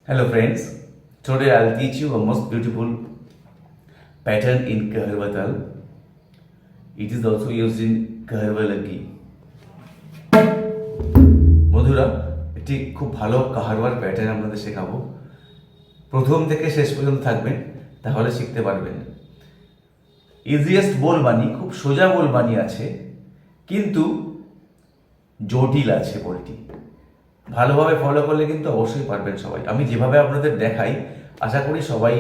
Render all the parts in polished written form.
Hello friends, today I'll teach you a most beautiful pattern in Keherwa Taal. It is also used in Tabla Laggi. বন্ধুরা, একটি খুব ভালো কাহারওয়ার pattern আপনাদের শেখাবো। প্রথম থেকে শেষ পর্যন্ত থাকবেন, তাহলে শিখতে পারবেন। ইজিয়েস্ট বলবানি, খুব সোজা বলবানি আছে, কিন্তু জটিল আছে বলটি। ভালোভাবে ফলো করলে কিন্তু অবশ্যই পারবেন সবাই। আমি যেভাবে আপনাদের দেখাই, আশা করি সবাই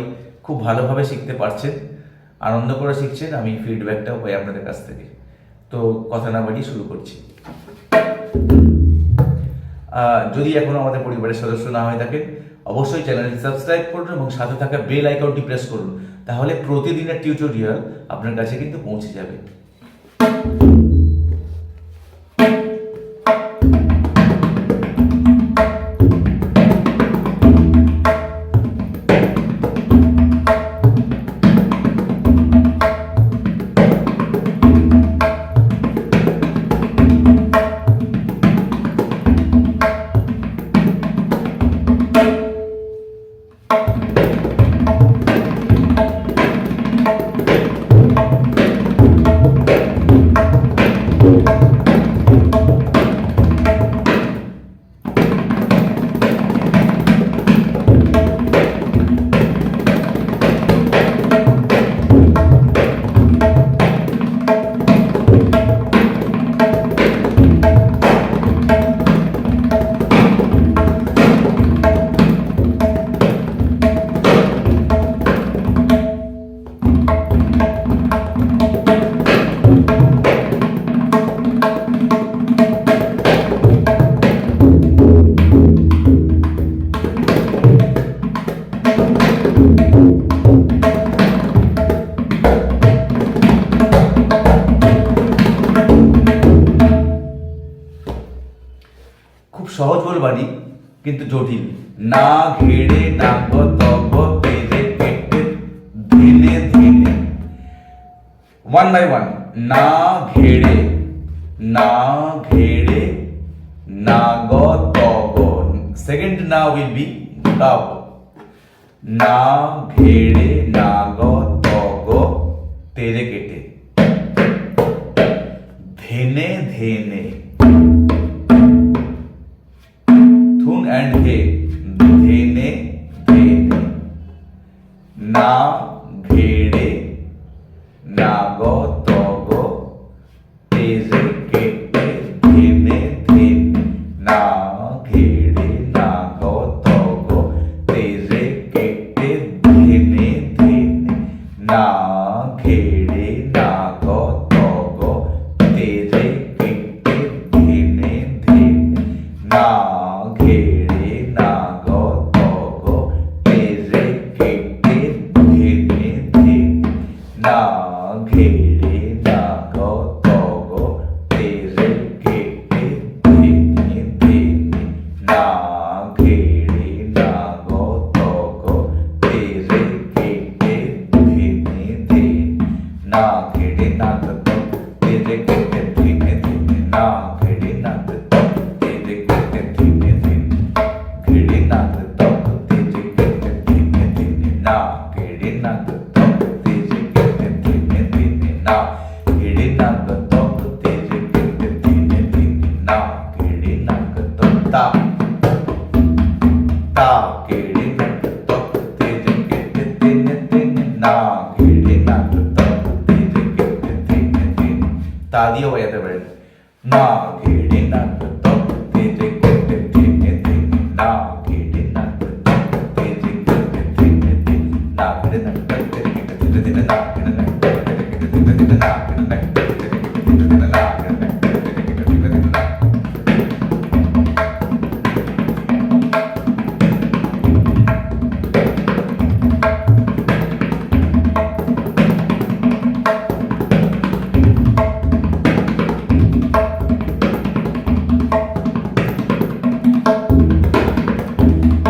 খুব ভালোভাবে শিখতে পারছেন, আনন্দ করে শিখছেন। আমি ফিডব্যাকটাও পাই আপনাদের কাছ থেকে। তো কথা না বাড়িয়ে শুরু করছি। যদি এখনো আমাদের পরিবারের সদস্য না হয়ে থাকেন, অবশ্যই চ্যানেলটি সাবস্ক্রাইব করুন এবং সাথে থাকা বেল আইকনটি প্রেস করুন। তাহলে প্রতিদিনের টিউটোরিয়াল আপনার কাছে কিন্তু পৌঁছে যাবে। খুব সহজ বলবানি, কিন্তু জটিল। না ঘেড়ে না তব তেরে পেটে ধেনে ধেনে। One by one. না ঘেড়ে না ঘেড়ে না গ তব। সেকেন্ড না উইল বি গাব। না ঘেড়ে না গ তব তেরে কেটে ধেনে ধেনে। থুন এন্ড হে ধেনে ধেনে। না ঘেড়ে না গ তগ তেরে কেটে ধেনে ধেনে। না ঘেড়ে না গ তগ তেরে কেটে ধেনে ধেনে। না ঘেড়ে না গ তগ তেরে কেটে ধেনে ধেনে। না ঘেড়ে না গ তগ তেরে কেটে ধেনে ধেনে। না ঘেড়ে না গ তগ তেরে কেটে ধেনে ধেনে। না ঘেড়ে না গ তগ তেরে কেটে ধেনে ধেনে। না ঘেড়ে না গ তগ তেরে কেটে ধেনে ধেনে। না ঘেড়ে না গ তগ তেরে কেটে ধেনে ধেনে। ঘেড়ে না গ তগ তেরে কেটে ধেনে ধেনে। না ঘেড়ে না গ তগ তেরে কেটে ধেনে ধেনে। না ঘেড়ে না গ তগ তেরে কেটে ধেনে ধেনে। না ঘেড়ে না গ তগ তা তা ঘেড়ে না গ তগ তেরে কেটে ধেনে ধেনে। না ঘেড়ে না গ তগ তেরে কেটে ধেনে ধেনে। তা দিয়েও বাজাতে পারেন। না ঘেড়ে না গ তগ তেরে কেটে ধেনে ধেনে। না ঘেড়ে না গ তগ তেরে কেটে ধেনে ধেনে। না ঘেড়ে না গ তগ তেরে কেটে ধেনে ধেনে।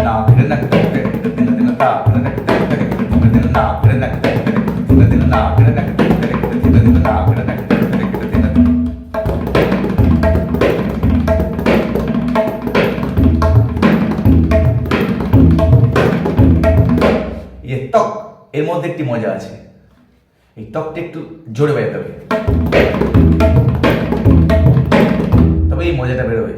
না ঘেড়ে না গ তগ তেরে কেটে ধেনে ধেনে। না ঘেড়ে না গ তগ তেরে কেটে ধেনে ধেনে। না ঘেড়ে না গ তগ তেরে কেটে ধেনে ধেনে। না এর মধ্যে একটি মজা আছে, এই টকটা একটু জোরে বাজাতে হবে, তবে এই মজাটা বেরোবে।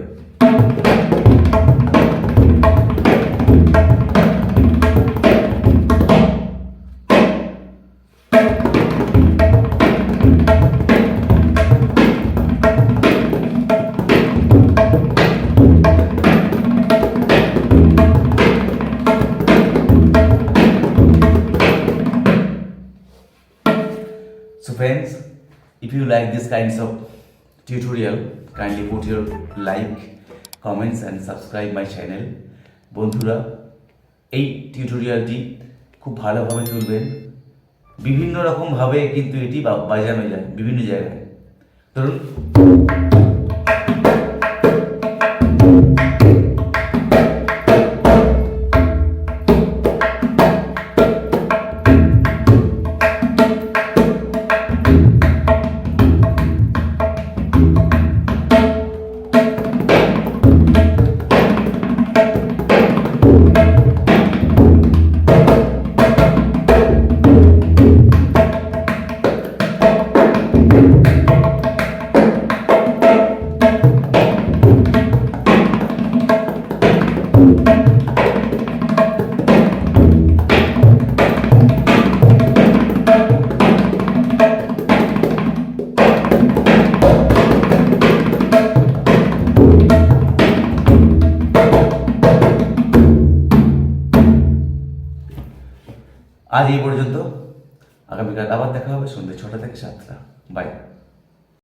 So friends, if you like this kinds of tutorial, kindly put your like, comments and subscribe my channel. বন্ধুরা, এই টিউটোরিয়ালটি খুব ভালোভাবে তুলবেন। বিভিন্ন রকম ভাবে কিন্তু এটি বাজানো যায় বিভিন্ন জায়গায়। ধরুন আজ এই পর্যন্ত। আগামীকাল আবার দেখা হবে সন্ধ্যে 6টা থেকে 7টা। বাই।